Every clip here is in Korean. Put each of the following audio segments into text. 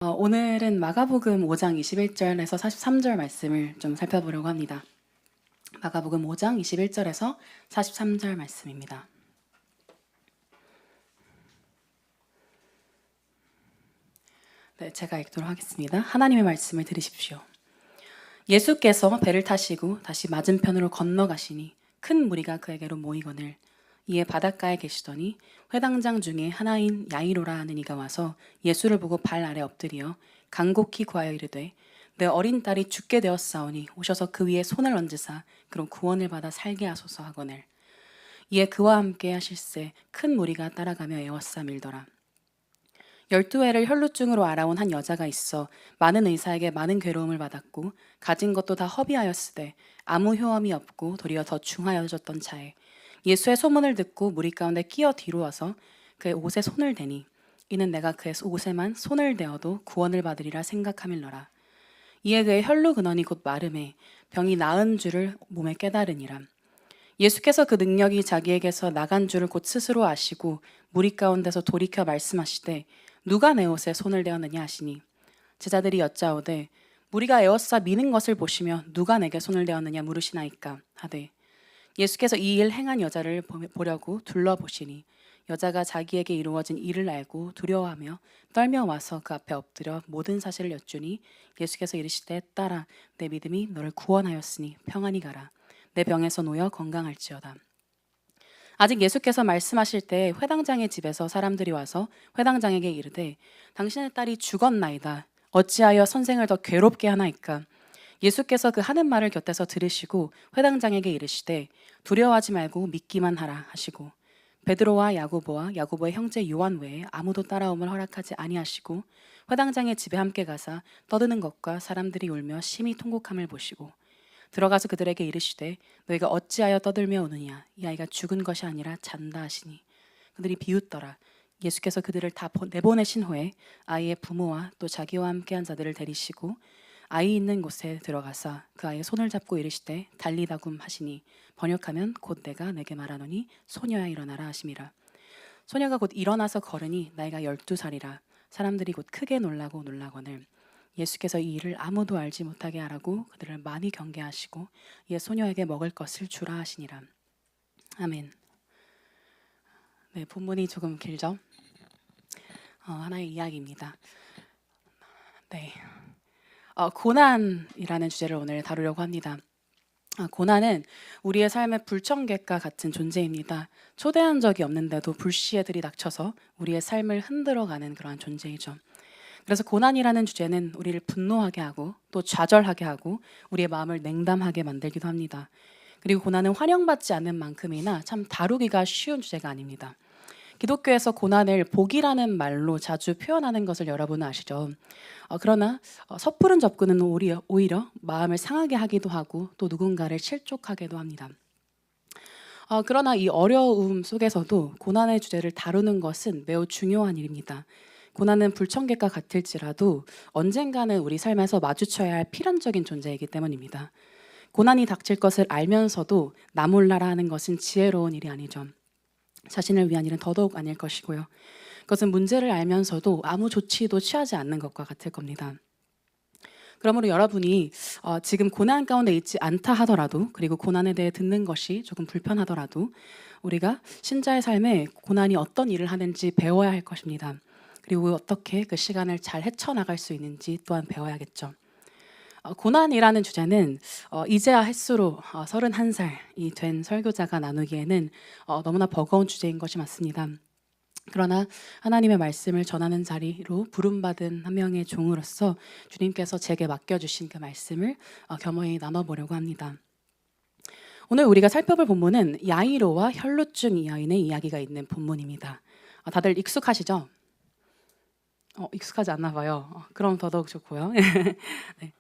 오늘은 마가복음 5장 21절에서 43절 말씀을 좀 살펴보려고 합니다. 마가복음 5장 21절에서 43절 말씀입니다. 네, 제가 읽도록 하겠습니다. 하나님의 말씀을 들으십시오. 예수께서 배를 타시고 다시 맞은편으로 건너가시니 큰 무리가 그에게로 모이거늘 이에 바닷가에 계시더니 회당장 중에 하나인 야이로라 하는 이가 와서 예수를 보고 발 아래 엎드려 간곡히 구하여 이르되 내 어린 딸이 죽게 되었사오니 오셔서 그 위에 손을 얹으사 그로 구원을 받아 살게 하소서 하거늘 이에 그와 함께 하실세 큰 무리가 따라가며 애워싸 밀더라. 12해를 혈루증으로 알아온 한 여자가 있어 많은 의사에게 많은 괴로움을 받았고 가진 것도 다 허비하였으되 아무 효험이 없고 도리어 더 중하여졌던 차에 예수의 소문을 듣고 무리 가운데 끼어 뒤로 와서 그의 옷에 손을 대니 이는 내가 그의 옷에만 손을 대어도 구원을 받으리라 생각함일러라. 이에 그의 혈루 근원이 곧 마름에 병이 나은 줄을 몸에 깨달으니라. 예수께서 그 능력이 자기에게서 나간 줄을 곧 스스로 아시고 무리 가운데서 돌이켜 말씀하시되 누가 내 옷에 손을 대었느냐 하시니 제자들이 여짜오되 무리가 에워싸 미는 것을 보시며 누가 내게 손을 대었느냐 물으시나이까 하되 예수께서 이 일 행한 여자를 보려고 둘러보시니 여자가 자기에게 이루어진 일을 알고 두려워하며 떨며 와서 그 앞에 엎드려 모든 사실을 여쭈니 예수께서 이르시되 딸아 내 믿음이 너를 구원하였으니 평안히 가라 내 병에서 놓여 건강할지어다. 아직 예수께서 말씀하실 때 회당장의 집에서 사람들이 와서 회당장에게 이르되 당신의 딸이 죽었나이다. 어찌하여 선생을 더 괴롭게 하나이까? 예수께서 그 하는 말을 곁에서 들으시고 회당장에게 이르시되 두려워하지 말고 믿기만 하라 하시고 베드로와 야고보와 야고보의 형제 요한 외에 아무도 따라옴을 허락하지 아니하시고 회당장의 집에 함께 가사 떠드는 것과 사람들이 울며 심히 통곡함을 보시고 들어가서 그들에게 이르시되 너희가 어찌하여 떠들며 오느냐 이 아이가 죽은 것이 아니라 잔다 하시니 그들이 비웃더라. 예수께서 그들을 다 내보내신 후에 아이의 부모와 또 자기와 함께한 자들을 데리시고 아이 있는 곳에 들어가서 그 아이의 손을 잡고 이르시되 달리다굼 하시니 번역하면 곧 내가 내게 말하노니 소녀야 일어나라 하심이라. 소녀가 곧 일어나서 걸으니 나이가 12살이라 사람들이 곧 크게 놀라거늘 예수께서 이 일을 아무도 알지 못하게 하라고 그들을 많이 경계하시고 이에 소녀에게 먹을 것을 주라 하시니라. 아멘. 네, 본문이 조금 길죠? 하나의 이야기입니다. 네, 고난이라는 주제를 오늘 다루려고 합니다. 고난은 우리의 삶의 불청객과 같은 존재입니다. 초대한 적이 없는데도 불시에 들이닥쳐서 우리의 삶을 흔들어가는 그러한 존재이죠. 그래서 고난이라는 주제는 우리를 분노하게 하고 또 좌절하게 하고 우리의 마음을 냉담하게 만들기도 합니다. 그리고 고난은 환영받지 않는 만큼이나 참 다루기가 쉬운 주제가 아닙니다. 기독교에서 고난을 복이라는 말로 자주 표현하는 것을 여러분은 아시죠? 그러나 섣부른 접근은 오히려 마음을 상하게 하기도 하고 또 누군가를 실족하게도 합니다. 그러나 이 어려움 속에서도 고난의 주제를 다루는 것은 매우 중요한 일입니다. 고난은 불청객과 같을지라도 언젠가는 우리 삶에서 마주쳐야 할 필연적인 존재이기 때문입니다. 고난이 닥칠 것을 알면서도 나 몰라라 하는 것은 지혜로운 일이 아니죠. 자신을 위한 일은 더더욱 아닐 것이고요. 그것은 문제를 알면서도 아무 조치도 취하지 않는 것과 같을 겁니다. 그러므로 여러분이 지금 고난 가운데 있지 않다 하더라도 그리고 고난에 대해 듣는 것이 조금 불편하더라도 우리가 신자의 삶에 고난이 어떤 일을 하는지 배워야 할 것입니다. 그리고 어떻게 그 시간을 잘 헤쳐나갈 수 있는지 또한 배워야겠죠. 고난이라는 주제는 이제야 햇수로 31살이 된 설교자가 나누기에는 너무나 버거운 주제인 것이 맞습니다. 그러나 하나님의 말씀을 전하는 자리로 부름받은 한 명의 종으로서 주님께서 제게 맡겨주신 그 말씀을 겸허히 나눠보려고 합니다. 오늘 우리가 살펴볼 본문은 야이로와 혈루증 이 여인의 이야기가 있는 본문입니다. 다들 익숙하시죠? 익숙하지 않나 봐요. 그럼 더더욱 좋고요. 네.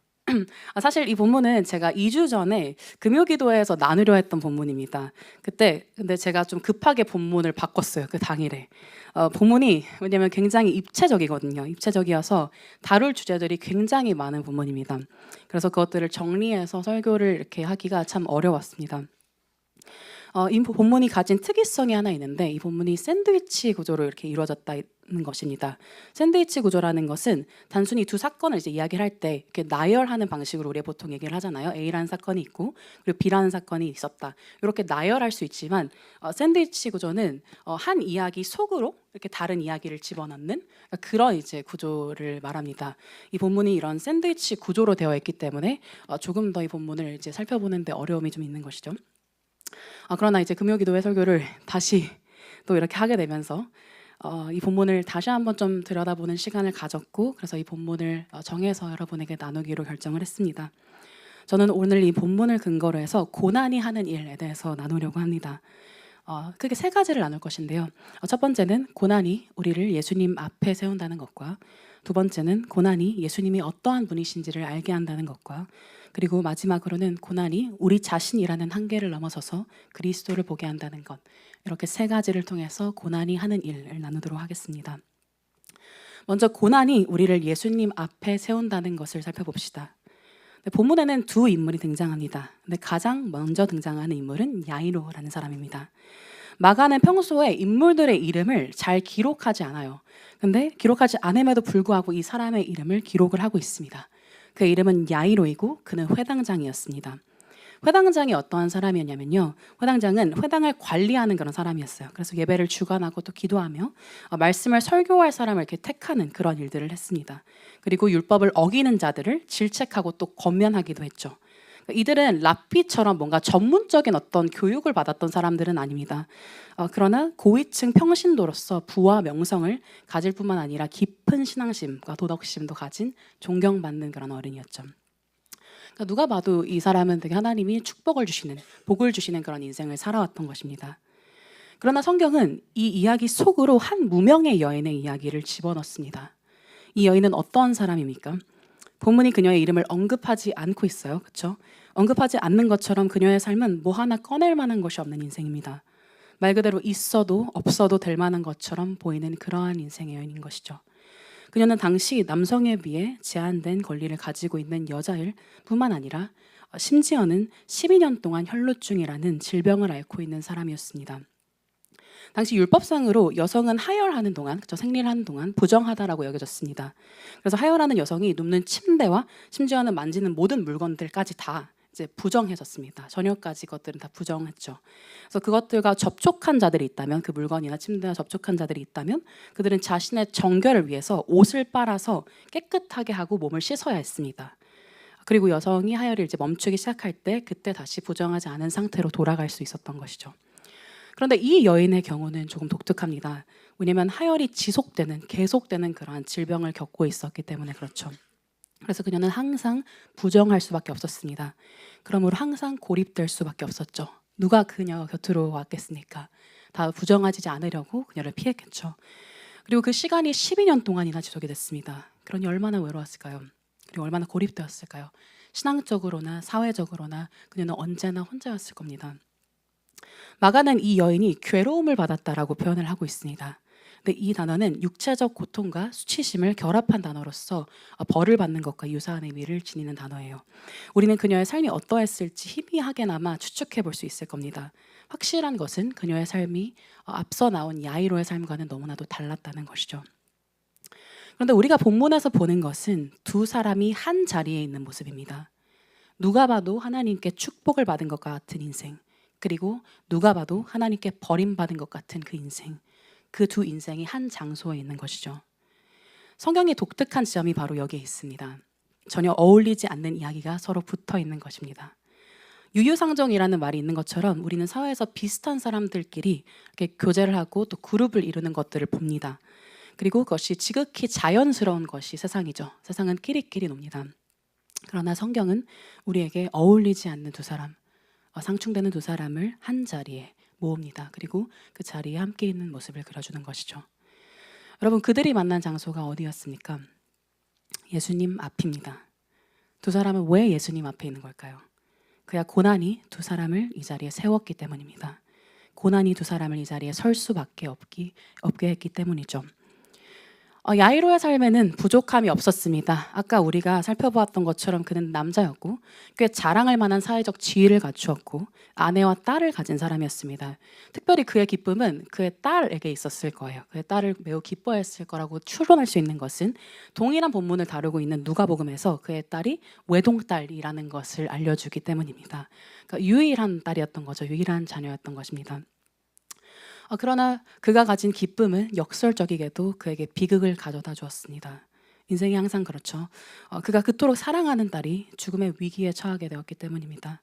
사실 이 본문은 제가 2주 전에 금요기도회에서 나누려 했던 본문입니다. 근데 제가 좀 급하게 본문을 바꿨어요. 그 당일에. 본문이 왜냐면 굉장히 입체적이거든요. 입체적이어서 다룰 주제들이 굉장히 많은 본문입니다. 그래서 그것들을 정리해서 설교를 이렇게 하기가 참 어려웠습니다. 이 본문이 가진 특이성이 하나 있는데 이 본문이 샌드위치 구조로 이렇게 이루어졌다는 것입니다. 샌드위치 구조라는 것은 단순히 두 사건을 이제 이야기를 할 때 이렇게 나열하는 방식으로 우리가 보통 얘기를 하잖아요. A라는 사건이 있고 그리고 B라는 사건이 있었다. 이렇게 나열할 수 있지만 샌드위치 구조는 한 이야기 속으로 이렇게 다른 이야기를 집어넣는 그런 이제 구조를 말합니다. 이 본문이 이런 샌드위치 구조로 되어 있기 때문에 조금 더 이 본문을 이제 살펴보는데 어려움이 좀 있는 것이죠. 그러나 이제 금요기도회 설교를 다시 또 이렇게 하게 되면서 이 본문을 다시 한번 좀 들여다보는 시간을 가졌고 그래서 이 본문을 정해서 여러분에게 나누기로 결정을 했습니다. 저는 오늘 이 본문을 근거로 해서 고난이 하는 일에 대해서 나누려고 합니다. 크게 세 가지를 나눌 것인데요. 첫 번째는 고난이 우리를 예수님 앞에 세운다는 것과 두 번째는 고난이 예수님이 어떠한 분이신지를 알게 한다는 것과 그리고 마지막으로는 고난이 우리 자신이라는 한계를 넘어서서 그리스도를 보게 한다는 것. 이렇게 세 가지를 통해서 고난이 하는 일을 나누도록 하겠습니다. 먼저 고난이 우리를 예수님 앞에 세운다는 것을 살펴봅시다. 본문에는 두 인물이 등장합니다. 근데 가장 먼저 등장하는 인물은 야이로라는 사람입니다. 마가는 평소에 인물들의 이름을 잘 기록하지 않아요. 근데 기록하지 않음에도 불구하고 이 사람의 이름을 기록을 하고 있습니다. 그 이름은 야이로이고 그는 회당장이었습니다. 회당장이 어떠한 사람이었냐면요. 회당장은 회당을 관리하는 그런 사람이었어요. 그래서 예배를 주관하고 또 기도하며 말씀을 설교할 사람을 이렇게 택하는 그런 일들을 했습니다. 그리고 율법을 어기는 자들을 질책하고 또 권면하기도 했죠. 이들은 랍비처럼 뭔가 전문적인 어떤 교육을 받았던 사람들은 아닙니다. 그러나 고위층 평신도로서 부와 명성을 가질 뿐만 아니라 깊은 신앙심과 도덕심도 가진 존경받는 그런 어른이었죠. 그러니까 누가 봐도 이 사람은 되게 하나님이 축복을 주시는, 복을 주시는 그런 인생을 살아왔던 것입니다. 그러나 성경은 이 이야기 속으로 한 무명의 여인의 이야기를 집어넣습니다. 이 여인은 어떤 사람입니까? 본문이 그녀의 이름을 언급하지 않고 있어요. 그렇죠? 언급하지 않는 것처럼 그녀의 삶은 뭐 하나 꺼낼 만한 것이 없는 인생입니다. 말 그대로 있어도 없어도 될 만한 것처럼 보이는 그러한 인생의 여인인 것이죠. 그녀는 당시 남성에 비해 제한된 권리를 가지고 있는 여자일 뿐만 아니라 심지어는 12년 동안 혈루증이라는 질병을 앓고 있는 사람이었습니다. 당시 율법상으로 여성은 하혈하는 동안, 생리를 하는 동안 부정하다라고 여겨졌습니다. 그래서 하혈하는 여성이 눕는 침대와 심지어는 만지는 모든 물건들까지 다 이제 부정해졌습니다. 저녁까지 것들은 다 부정했죠. 그래서 그것들과 접촉한 자들이 있다면, 그 물건이나 침대와 접촉한 자들이 있다면 그들은 자신의 정결을 위해서 옷을 빨아서 깨끗하게 하고 몸을 씻어야 했습니다. 그리고 여성이 하혈을 이제 멈추기 시작할 때 그때 다시 부정하지 않은 상태로 돌아갈 수 있었던 것이죠. 그런데 이 여인의 경우는 조금 독특합니다. 왜냐하면 하혈이 지속되는, 계속되는 그러한 질병을 겪고 있었기 때문에 그렇죠. 그래서 그녀는 항상 부정할 수밖에 없었습니다. 그러므로 항상 고립될 수밖에 없었죠. 누가 그녀 곁으로 왔겠습니까? 다 부정하지 않으려고 그녀를 피했겠죠. 그리고 그 시간이 12년 동안이나 지속이 됐습니다. 그러니 얼마나 외로웠을까요? 그리고 얼마나 고립되었을까요? 신앙적으로나 사회적으로나 그녀는 언제나 혼자였을 겁니다. 마가는 이 여인이 괴로움을 받았다라고 표현을 하고 있습니다. 근데 이 단어는 육체적 고통과 수치심을 결합한 단어로서 벌을 받는 것과 유사한 의미를 지니는 단어예요. 우리는 그녀의 삶이 어떠했을지 희미하게나마 추측해 볼 수 있을 겁니다. 확실한 것은 그녀의 삶이 앞서 나온 야이로의 삶과는 너무나도 달랐다는 것이죠. 그런데 우리가 본문에서 보는 것은 두 사람이 한 자리에 있는 모습입니다. 누가 봐도 하나님께 축복을 받은 것 같은 인생, 그리고 누가 봐도 하나님께 버림받은 것 같은 그 인생, 그 두 인생이 한 장소에 있는 것이죠. 성경의 독특한 지점이 바로 여기에 있습니다. 전혀 어울리지 않는 이야기가 서로 붙어 있는 것입니다. 유유상종이라는 말이 있는 것처럼 우리는 사회에서 비슷한 사람들끼리 이렇게 교제를 하고 또 그룹을 이루는 것들을 봅니다. 그리고 그것이 지극히 자연스러운 것이 세상이죠. 세상은 끼리끼리 놉니다. 그러나 성경은 우리에게 어울리지 않는 두 사람, 상충되는 두 사람을 한 자리에 모읍니다. 그리고 그 자리에 함께 있는 모습을 그려주는 것이죠. 여러분, 그들이 만난 장소가 어디였습니까? 예수님 앞입니다. 두 사람은 왜 예수님 앞에 있는 걸까요? 그야 고난이 두 사람을 이 자리에 세웠기 때문입니다. 고난이 두 사람을 이 자리에 설 수밖에 없게 했기 때문이죠. 야이로의 삶에는 부족함이 없었습니다. 아까 우리가 살펴보았던 것처럼 그는 남자였고 꽤 자랑할 만한 사회적 지위를 갖추었고 아내와 딸을 가진 사람이었습니다. 특별히 그의 기쁨은 그의 딸에게 있었을 거예요. 그의 딸을 매우 기뻐했을 거라고 추론할 수 있는 것은 동일한 본문을 다루고 있는 누가복음에서 그의 딸이 외동딸이라는 것을 알려주기 때문입니다. 그러니까 유일한 딸이었던 거죠. 유일한 자녀였던 것입니다. 그러나 그가 가진 기쁨은 역설적이게도 그에게 비극을 가져다 주었습니다. 인생이 항상 그렇죠. 그가 그토록 사랑하는 딸이 죽음의 위기에 처하게 되었기 때문입니다.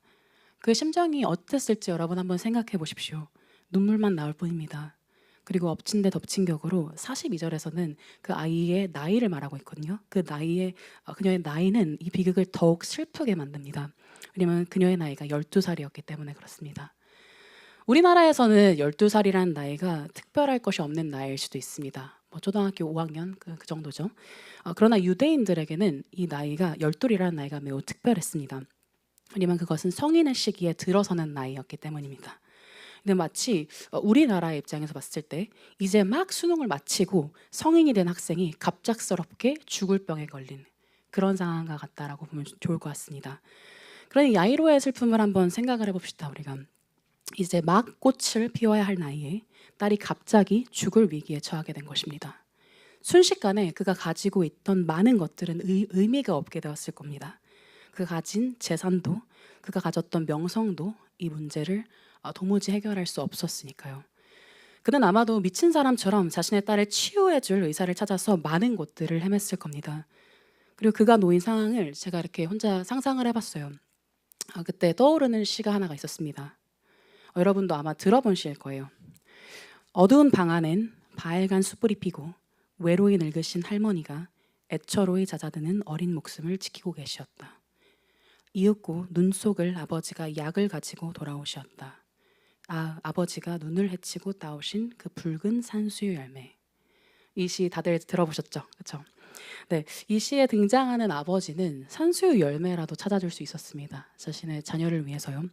그 심정이 어땠을지 여러분 한번 생각해 보십시오. 눈물만 나올 뿐입니다. 그리고 엎친 데 덮친 격으로 42절에서는 그 아이의 나이를 말하고 있거든요. 그녀의 나이는 이 비극을 더욱 슬프게 만듭니다. 왜냐하면 그녀의 나이가 12살이었기 때문에 그렇습니다. 우리나라에서는 12살이라는 나이가 특별할 것이 없는 나이일 수도 있습니다. 초등학교 5학년 그 정도죠. 그러나 유대인들에게는 이 나이가 12이라는 나이가 매우 특별했습니다. 왜냐하면 그것은 성인의 시기에 들어서는 나이였기 때문입니다. 근데 마치 우리나라의 입장에서 봤을 때 이제 막 수능을 마치고 성인이 된 학생이 갑작스럽게 죽을 병에 걸린 그런 상황과 같다라고 보면 좋을 것 같습니다. 그러니 야이로의 슬픔을 한번 생각을 해봅시다. 우리가 이제 막 꽃을 피워야 할 나이에 딸이 갑자기 죽을 위기에 처하게 된 것입니다. 순식간에 그가 가지고 있던 많은 것들은 의미가 없게 되었을 겁니다. 그가 가진 재산도 그가 가졌던 명성도 이 문제를 도무지 해결할 수 없었으니까요. 그는 아마도 미친 사람처럼 자신의 딸을 치유해줄 의사를 찾아서 많은 곳들을 헤맸을 겁니다. 그리고 그가 놓인 상황을 제가 이렇게 혼자 상상을 해봤어요. 그때 떠오르는 시가 하나가 있었습니다. 여러분도 아마 들어본 시일 거예요. 어두운 방 안엔 바알간 숯불이 피고 외로이 늙으신 할머니가 애처로이 잦아드는 어린 목숨을 지키고 계시었다. 이윽고 눈 속을 아버지가 약을 가지고 돌아오셨다. 아버지가 눈을 헤치고 따오신 그 붉은 산수유 열매. 이 시 다들 들어보셨죠? 그렇죠? 네, 이 시에 등장하는 아버지는 산수유 열매라도 찾아줄 수 있었습니다. 자신의 자녀를 위해서요.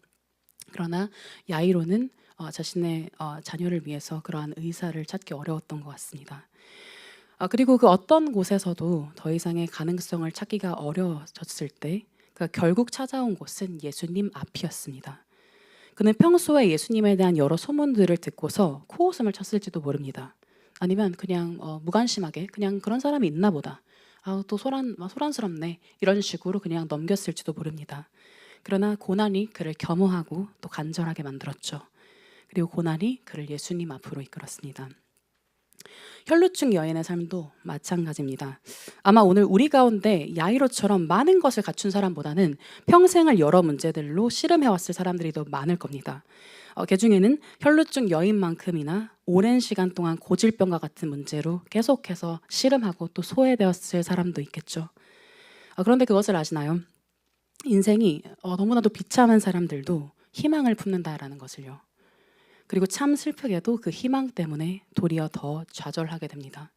그러나 야이로는 자신의 자녀를 위해서 그러한 의사를 찾기 어려웠던 것 같습니다. 그리고 그 어떤 곳에서도 더 이상의 가능성을 찾기가 어려워졌을 때 그가 결국 찾아온 곳은 예수님 앞이었습니다. 그는 평소에 예수님에 대한 여러 소문들을 듣고서 코웃음을 쳤을지도 모릅니다. 아니면 그냥 무관심하게 그냥 그런 사람이 있나 보다. 또 소란스럽네. 이런 식으로 그냥 넘겼을지도 모릅니다. 그러나 고난이 그를 겸허하고 또 간절하게 만들었죠. 그리고 고난이 그를 예수님 앞으로 이끌었습니다. 혈루증 여인의 삶도 마찬가지입니다. 아마 오늘 우리 가운데 야이로처럼 많은 것을 갖춘 사람보다는 평생을 여러 문제들로 씨름해왔을 사람들이 더 많을 겁니다. 그 중에는 혈루증 여인만큼이나 오랜 시간 동안 고질병과 같은 문제로 계속해서 씨름하고 또 소외되었을 사람도 있겠죠. 그런데 그것을 아시나요? 인생이 너무나도 비참한 사람들도 희망을 품는다라는 것을요. 그리고 참 슬프게도 그 희망 때문에 도리어 더 좌절하게 됩니다.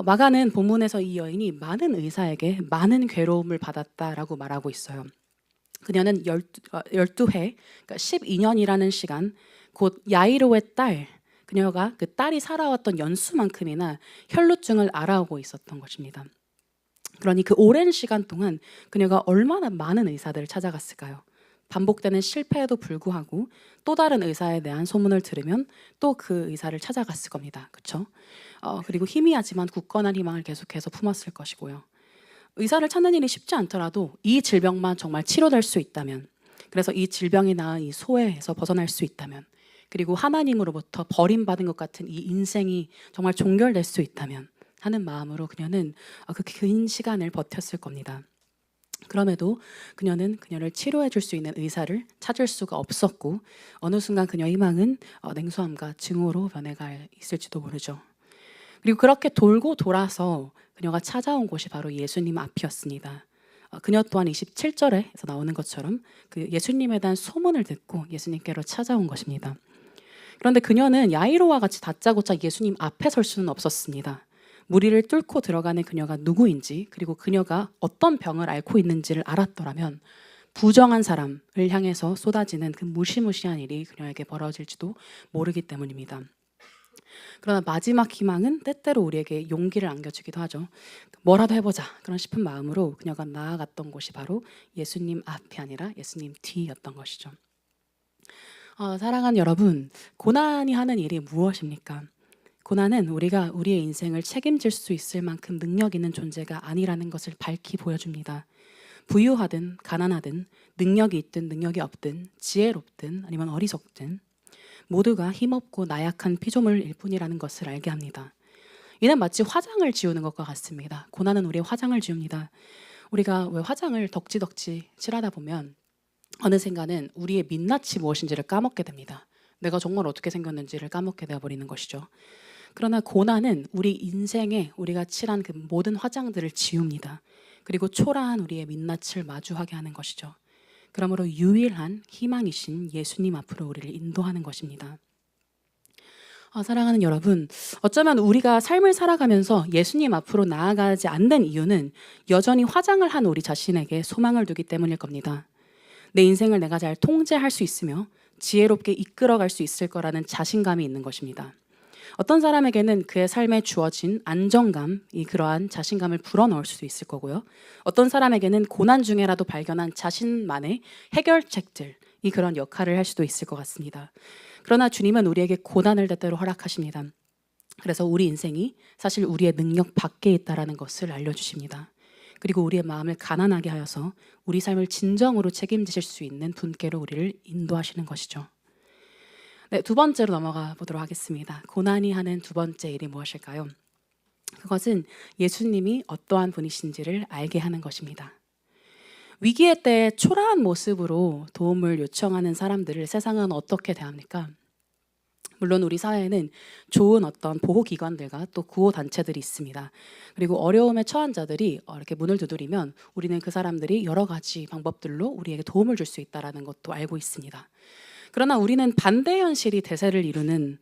마가는 본문에서 이 여인이 많은 의사에게 많은 괴로움을 받았다라고 말하고 있어요. 그녀는 12회, 그러니까 12년이라는 시간, 곧 야이로의 딸, 그녀가 그 딸이 살아왔던 연수만큼이나 혈루증을 앓아오고 있었던 것입니다. 그러니 그 오랜 시간 동안 그녀가 얼마나 많은 의사들을 찾아갔을까요? 반복되는 실패에도 불구하고 또 다른 의사에 대한 소문을 들으면 또 그 의사를 찾아갔을 겁니다. 그렇죠? 그리고 희미하지만 굳건한 희망을 계속해서 품었을 것이고요. 의사를 찾는 일이 쉽지 않더라도 이 질병만 정말 치료될 수 있다면, 그래서 이 질병이 낳은 이 소외에서 벗어날 수 있다면, 그리고 하나님으로부터 버림받은 것 같은 이 인생이 정말 종결될 수 있다면 하는 마음으로 그녀는 그 긴 시간을 버텼을 겁니다. 그럼에도 그녀는 그녀를 치료해 줄 수 있는 의사를 찾을 수가 없었고 어느 순간 그녀의 희망은 냉소함과 증오로 변해가 있을지도 모르죠. 그리고 그렇게 돌고 돌아서 그녀가 찾아온 곳이 바로 예수님 앞이었습니다. 그녀 또한 27절에서 나오는 것처럼 그 예수님에 대한 소문을 듣고 예수님께로 찾아온 것입니다. 그런데 그녀는 야이로와 같이 다짜고짜 예수님 앞에 설 수는 없었습니다. 무리를 뚫고 들어가는 그녀가 누구인지, 그리고 그녀가 어떤 병을 앓고 있는지를 알았더라면 부정한 사람을 향해서 쏟아지는 그 무시무시한 일이 그녀에게 벌어질지도 모르기 때문입니다. 그러나 마지막 희망은 때때로 우리에게 용기를 안겨주기도 하죠. 뭐라도 해보자 그런 싶은 마음으로 그녀가 나아갔던 곳이 바로 예수님 앞이 아니라 예수님 뒤였던 것이죠. 사랑하는 여러분, 고난이 하는 일이 무엇입니까? 고난은 우리가 우리의 인생을 책임질 수 있을 만큼 능력 있는 존재가 아니라는 것을 밝히 보여줍니다. 부유하든 가난하든 능력이 있든 능력이 없든 지혜롭든 아니면 어리석든 모두가 힘없고 나약한 피조물일 뿐이라는 것을 알게 합니다. 이는 마치 화장을 지우는 것과 같습니다. 고난은 우리의 화장을 지웁니다. 우리가 왜 화장을 덕지덕지 칠하다 보면 어느샌가는 우리의 민낯이 무엇인지를 까먹게 됩니다. 내가 정말 어떻게 생겼는지를 까먹게 되어버리는 것이죠. 그러나 고난은 우리 인생에 우리가 칠한 그 모든 화장들을 지웁니다. 그리고 초라한 우리의 민낯을 마주하게 하는 것이죠. 그러므로 유일한 희망이신 예수님 앞으로 우리를 인도하는 것입니다. 사랑하는 여러분, 어쩌면 우리가 삶을 살아가면서 예수님 앞으로 나아가지 않는 이유는 여전히 화장을 한 우리 자신에게 소망을 두기 때문일 겁니다. 내 인생을 내가 잘 통제할 수 있으며 지혜롭게 이끌어갈 수 있을 거라는 자신감이 있는 것입니다. 어떤 사람에게는 그의 삶에 주어진 안정감이 그러한 자신감을 불어넣을 수도 있을 거고요. 어떤 사람에게는 고난 중에라도 발견한 자신만의 해결책들이 그런 역할을 할 수도 있을 것 같습니다. 그러나 주님은 우리에게 고난을 때때로 허락하십니다. 그래서 우리 인생이 사실 우리의 능력 밖에 있다는 것을 알려주십니다. 그리고 우리의 마음을 가난하게 하여서 우리 삶을 진정으로 책임지실 수 있는 분께로 우리를 인도하시는 것이죠. 네, 두 번째로 넘어가 보도록 하겠습니다. 고난이 하는 두 번째 일이 무엇일까요? 그것은 예수님이 어떠한 분이신지를 알게 하는 것입니다. 위기의 때 초라한 모습으로 도움을 요청하는 사람들을 세상은 어떻게 대합니까? 물론 우리 사회에는 좋은 어떤 보호기관들과 또 구호단체들이 있습니다. 그리고 어려움에 처한 자들이 이렇게 문을 두드리면 우리는 그 사람들이 여러 가지 방법들로 우리에게 도움을 줄 수 있다는 것도 알고 있습니다. 그러나 우리는 반대 현실이 대세를 이루는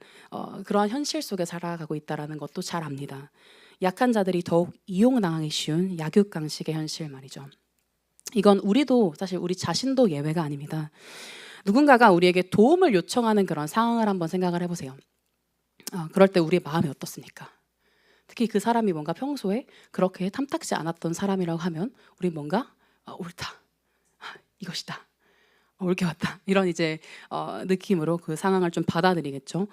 그러한 현실 속에 살아가고 있다는 것도 잘 압니다. 약한 자들이 더욱 이용당하기 쉬운 약육강식의 현실 말이죠. 이건 우리도 사실 우리 자신도 예외가 아닙니다. 누군가가 우리에게 도움을 요청하는 그런 상황을 한번 생각을 해보세요. 그럴 때 우리의 마음이 어떻습니까? 특히 그 사람이 뭔가 평소에 그렇게 탐탁지 않았던 사람이라고 하면 우리 뭔가 옳다, 이것이다, 옳게 왔다 이런 이제 느낌으로 그 상황을 좀 받아들이겠죠.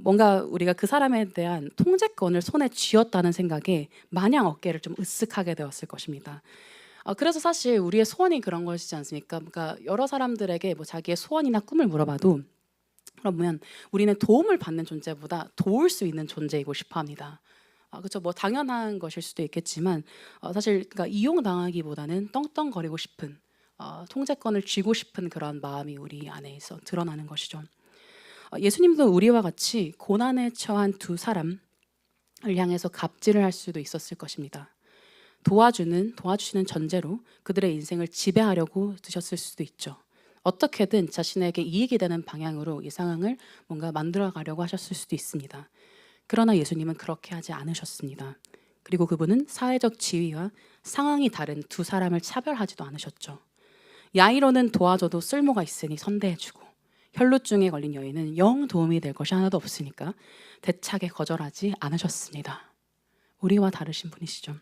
뭔가 우리가 그 사람에 대한 통제권을 손에 쥐었다는 생각에 마냥 어깨를 좀 으쓱하게 되었을 것입니다. 그래서 사실 우리의 소원이 그런 것이지 않습니까? 그러니까 여러 사람들에게 뭐 자기의 소원이나 꿈을 물어봐도 그러면 우리는 도움을 받는 존재보다 도울 수 있는 존재이고 싶어합니다. 그렇죠. 뭐 당연한 것일 수도 있겠지만 사실 그러니까 이용당하기보다는 떵떵거리고 싶은 통제권을 쥐고 싶은 그런 마음이 우리 안에서 드러나는 것이죠. 예수님도 우리와 같이 고난에 처한 두 사람을 향해서 갑질을 할 수도 있었을 것입니다. 도와주시는 전제로 그들의 인생을 지배하려고 드셨을 수도 있죠. 어떻게든 자신에게 이익이 되는 방향으로 이 상황을 뭔가 만들어가려고 하셨을 수도 있습니다. 그러나 예수님은 그렇게 하지 않으셨습니다. 그리고 그분은 사회적 지위와 상황이 다른 두 사람을 차별하지도 않으셨죠. 야이로는 도와줘도 쓸모가 있으니 선대해주고 혈루증에 걸린 여인은 영 도움이 될 것이 하나도 없으니까 대차게 거절하지 않으셨습니다. 우리와 다르신 분이시죠.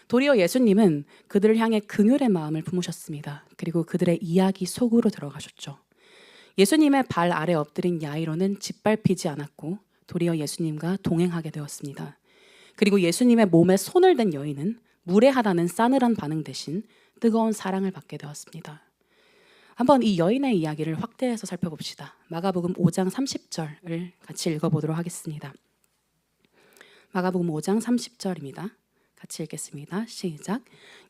도리어 예수님은 그들을 향해 긍휼의 마음을 품으셨습니다. 그리고 그들의 이야기 속으로 들어가셨죠. 예수님의 발 아래 엎드린 야이로는 짓밟히지 않았고 도리어 예수님과 동행하게 되었습니다. 그리고 예수님의 몸에 손을 댄 여인은 무례하다는 싸늘한 반응 대신 뜨거운 사랑을 받게 되었습니다. 한번 이 여인의 이야기를 확대해서 살펴봅시다. 마가복음 5장 30절을 같이 읽어보도록 하겠습니다. 마가복음 5장 30절입니다. 같이 읽겠습니다. 시작.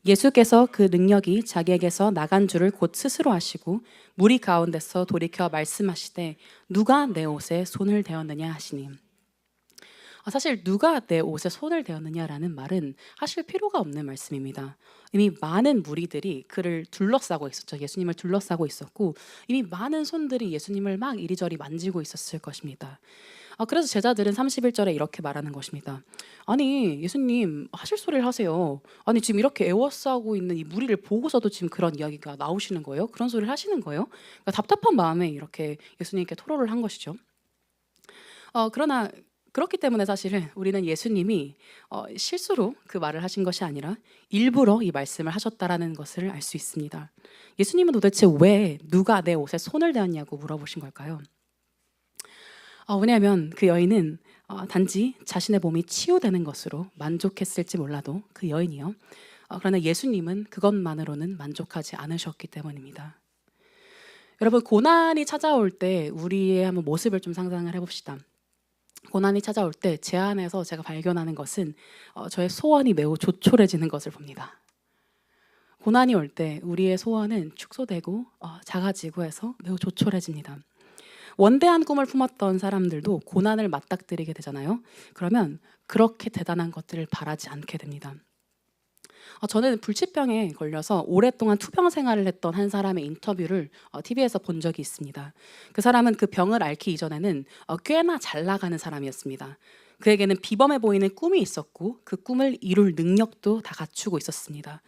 예수께서 그 능력이 자기에게서 나간 줄을 곧 스스로 아시고 무리 가운데서 돌이켜 말씀하시되 누가 내 옷에 손을 대었느냐 하시니. 사실 누가 내 옷에 손을 대었느냐라는 말은 하실 필요가 없는 말씀입니다. 이미 많은 무리들이 그를 둘러싸고 있었죠. 예수님을 둘러싸고 있었고 이미 많은 손들이 예수님을 막 이리저리 만지고 있었을 것입니다. 그래서 제자들은 31절에 이렇게 말하는 것입니다. 아니 예수님 하실 소리를 하세요. 아니 지금 이렇게 애워싸고 있는 이 무리를 보고서도 지금 그런 이야기가 나오시는 거예요? 그런 소리를 하시는 거예요? 그러니까 답답한 마음에 이렇게 예수님께 토로를 한 것이죠. 그러나 그렇기 때문에 사실은 우리는 예수님이 실수로 그 말을 하신 것이 아니라 일부러 이 말씀을 하셨다라는 것을 알 수 있습니다. 예수님은 도대체 왜 누가 내 옷에 손을 대었냐고 물어보신 걸까요? 왜냐하면 그 여인은 단지 자신의 몸이 치유되는 것으로 만족했을지 몰라도 그 여인이요. 그러나 예수님은 그것만으로는 만족하지 않으셨기 때문입니다. 여러분, 고난이 찾아올 때 우리의 한번 모습을 좀 상상을 해봅시다. 고난이 찾아올 때 제 안에서 제가 발견하는 것은 저의 소원이 매우 조촐해지는 것을 봅니다. 고난이 올 때 우리의 소원은 축소되고 작아지고 해서 매우 조촐해집니다. 원대한 꿈을 품었던 사람들도 고난을 맞닥뜨리게 되잖아요. 그러면 그렇게 대단한 것들을 바라지 않게 됩니다. 저는 불치병에 걸려서 오랫동안 투병 생활을 했던 한 사람의 인터뷰를 TV에서 본 적이 있습니다. 그 사람은 그 병을 앓기 이전에는 꽤나 잘 나가는 사람이었습니다. 그에게는 비범해 보이는 꿈이 있었고 그 꿈을 이룰 능력도 다 갖추고 있었습니다.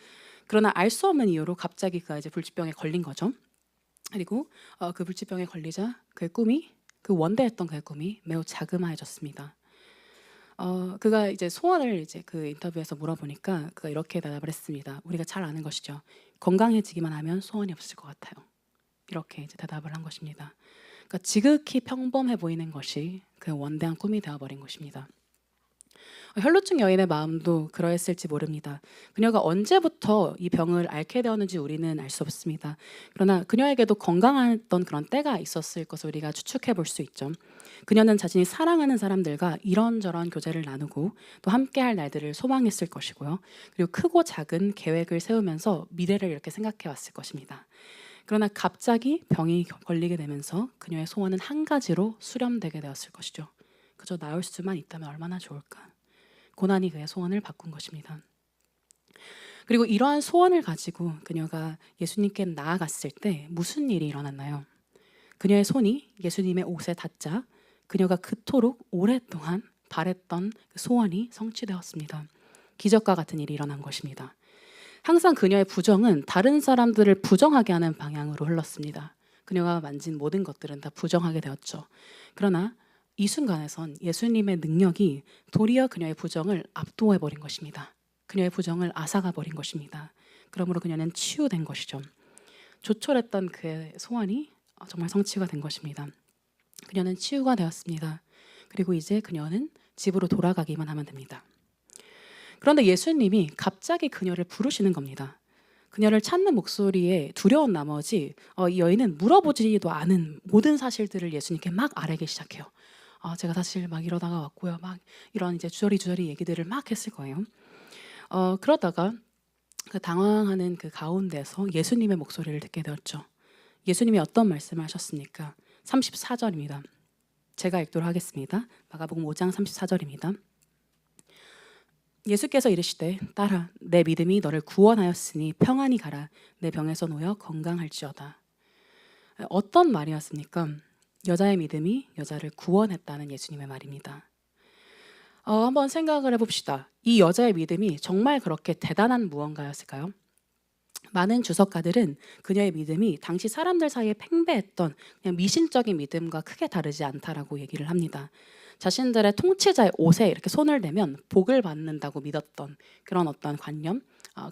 그러나 알 수 없는 이유로 갑자기 그가 이제 불치병에 걸린 거죠. 그리고 그 불치병에 걸리자 그 원대했던 그의 꿈이 매우 자그마해졌습니다. 그가 이제 소원을 이제 그 인터뷰에서 물어보니까 그가 이렇게 대답을 했습니다. 우리가 잘 아는 것이죠. 건강해지기만 하면 소원이 없을 것 같아요. 이렇게 이제 대답을 한 것입니다. 그러니까 지극히 평범해 보이는 것이 그 원대한 꿈이 되어버린 것입니다. 혈루증 여인의 마음도 그러했을지 모릅니다. 그녀가 언제부터 이 병을 앓게 되었는지 우리는 알 수 없습니다. 그러나 그녀에게도 건강했던 그런 때가 있었을 것을 우리가 추측해 볼 수 있죠. 그녀는 자신이 사랑하는 사람들과 이런저런 교제를 나누고 또 함께할 날들을 소망했을 것이고요. 그리고 크고 작은 계획을 세우면서 미래를 이렇게 생각해 왔을 것입니다. 그러나 갑자기 병이 걸리게 되면서 그녀의 소원은 한 가지로 수렴되게 되었을 것이죠. 그저 나을 수만 있다면 얼마나 좋을까. 고난이 그의 소원을 바꾼 것입니다. 그리고 이러한 소원을 가지고 그녀가 예수님께 나아갔을 때 무슨 일이 일어났나요? 그녀의 손이 예수님의 옷에 닿자 그녀가 그토록 오랫동안 바랬던 그 소원이 성취되었습니다. 기적과 같은 일이 일어난 것입니다. 항상 그녀의 부정은 다른 사람들을 부정하게 하는 방향으로 흘렀습니다. 그녀가 만진 모든 것들은 다 부정하게 되었죠. 그러나 이 순간에선 예수님의 능력이 도리어 그녀의 부정을 압도해버린 것입니다. 그녀의 부정을 앗아가 버린 것입니다. 그러므로 그녀는 치유된 것이죠. 조촐했던 그의 소원이 정말 성취가 된 것입니다. 그녀는 치유가 되었습니다. 그리고 이제 그녀는 집으로 돌아가기만 하면 됩니다. 그런데 예수님이 갑자기 그녀를 부르시는 겁니다. 그녀를 찾는 목소리에 두려운 나머지 이 여인은 물어보지도 않은 모든 사실들을 예수님께 막 아뢰기 시작해요. 제가 사실 막 이러다가 왔고요. 막 이런 이제 주저리 얘기들을 막 했을 거예요. 그러다가 그 당황하는 그 가운데서 예수님의 목소리를 듣게 되었죠. 예수님이 어떤 말씀을 하셨습니까? 34절입니다. 제가 읽도록 하겠습니다. 마가복음 5장 34절입니다. 예수께서 이르시되 딸아 내 믿음이 너를 구원하였으니 평안히 가라 내 병에서 놓여 건강할지어다. 어떤 말이었습니까? 여자의 믿음이 여자를 구원했다는 예수님의 말입니다. 한번 생각을 해봅시다. 이 여자의 믿음이 정말 그렇게 대단한 무언가였을까요? 많은 주석가들은 그녀의 믿음이 당시 사람들 사이에 팽배했던 그냥 미신적인 믿음과 크게 다르지 않다라고 얘기를 합니다. 자신들의 통치자의 옷에 이렇게 손을 대면 복을 받는다고 믿었던 그런 어떤 관념,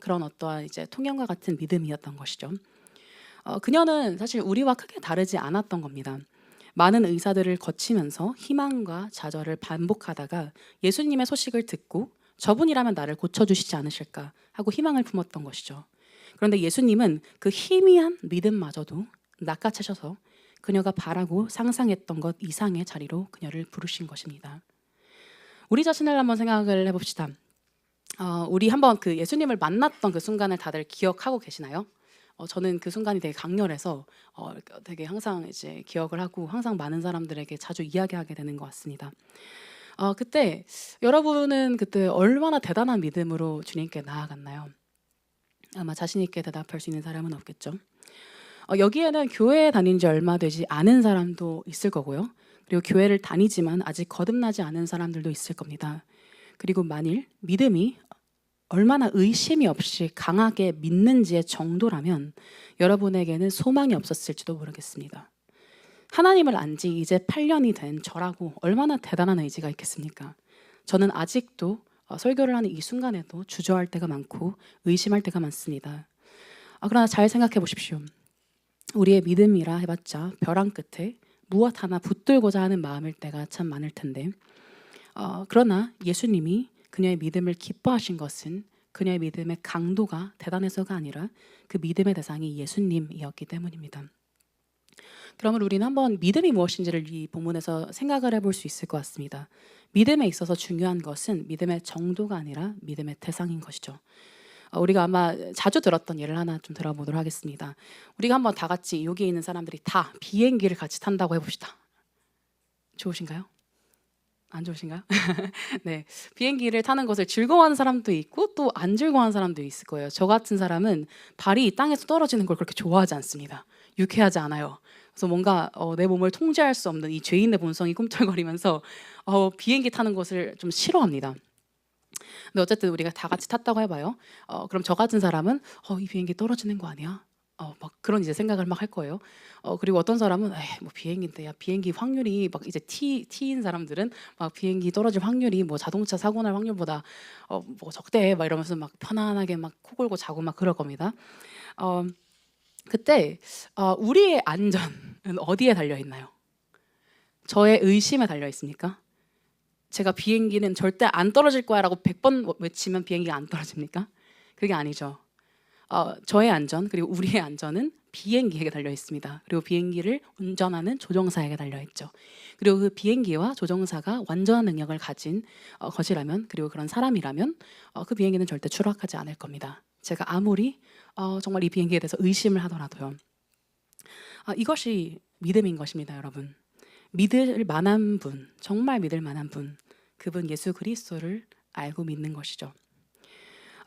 그런 어떠한 이제 통념과 같은 믿음이었던 것이죠. 그녀는 사실 우리와 크게 다르지 않았던 겁니다. 많은 의사들을 거치면서 희망과 좌절을 반복하다가 예수님의 소식을 듣고 저분이라면 나를 고쳐주시지 않으실까 하고 희망을 품었던 것이죠. 그런데 예수님은 그 희미한 믿음마저도 낚아채셔서 그녀가 바라고 상상했던 것 이상의 자리로 그녀를 부르신 것입니다. 우리 자신을 한번 생각을 해봅시다. 우리 한번 그 예수님을 만났던 그 순간을 다들 기억하고 계시나요? 저는 그 순간이 되게 강렬해서 되게 항상 이제 기억을 하고 항상 많은 사람들에게 자주 이야기하게 되는 것 같습니다. 그때 여러분은 그때 얼마나 대단한 믿음으로 주님께 나아갔나요? 아마 자신 있게 대답할 수 있는 사람은 없겠죠. 여기에는 교회에 다닌 지 얼마 되지 않은 사람도 있을 거고요. 그리고 교회를 다니지만 아직 거듭나지 않은 사람들도 있을 겁니다. 그리고 만일 믿음이 얼마나 의심이 없이 강하게 믿는지의 정도라면 여러분에게는 소망이 없었을지도 모르겠습니다. 하나님을 안 지 이제 8년이 된 저라고 얼마나 대단한 의지가 있겠습니까? 저는 아직도 설교를 하는 이 순간에도 주저할 때가 많고 의심할 때가 많습니다. 그러나 잘 생각해 보십시오. 우리의 믿음이라 해봤자 벼랑 끝에 무엇 하나 붙들고자 하는 마음일 때가 참 많을 텐데, 그러나 예수님이 그녀의 믿음을 기뻐하신 것은 그녀의 믿음의 강도가 대단해서가 아니라 그 믿음의 대상이 예수님이었기 때문입니다. 그러면 우리는 한번 믿음이 무엇인지를 이 본문에서 생각을 해볼 수 있을 것 같습니다. 믿음에 있어서 중요한 것은 믿음의 정도가 아니라 믿음의 대상인 것이죠. 우리가 아마 자주 들었던 예를 하나 좀 들어보도록 하겠습니다. 우리가 한번 다 같이 여기 있는 사람들이 다 비행기를 같이 탄다고 해봅시다. 좋으신가요? 안 좋으신가요? 네, 비행기를 타는 것을 즐거워하는 사람도 있고 또 안 즐거워하는 사람도 있을 거예요. 저 같은 사람은 발이 땅에서 떨어지는 걸 그렇게 좋아하지 않습니다. 유쾌하지 않아요. 그래서 뭔가 내 몸을 통제할 수 없는 이 죄인의 본성이 꿈틀거리면서 비행기 타는 것을 좀 싫어합니다. 근데 어쨌든 우리가 다 같이 탔다고 해봐요. 그럼 저 같은 사람은 이 비행기 떨어지는 거 아니야? 막 그런 이제 생각을 막 할 거예요. 그리고 어떤 사람은 뭐 비행기인데, 야 비행기 확률이 막 이제 T인 사람들은 막 비행기 떨어질 확률이 뭐 자동차 사고 날 확률보다 뭐 적대 막 이러면서 막 편안하게 막 코 골고 자고 막 그럴 겁니다. 그때 우리의 안전은 어디에 달려 있나요? 저의 의심에 달려 있습니까? 제가 비행기는 절대 안 떨어질 거야라고 100번 외치면 비행기가 안 떨어집니까? 그게 아니죠. 저의 안전 그리고 우리의 안전은 비행기에게 달려 있습니다. 그리고 비행기를 운전하는 조종사에게 달려 있죠. 그리고 그 비행기와 조종사가 완전한 능력을 가진 것이라면, 그리고 그런 사람이라면 그 비행기는 절대 추락하지 않을 겁니다. 제가 아무리 정말 이 비행기에 대해서 의심을 하더라도요. 이것이 믿음인 것입니다, 여러분. 믿을 만한 분, 정말 믿을 만한 분, 그분 예수 그리스도를 알고 믿는 것이죠.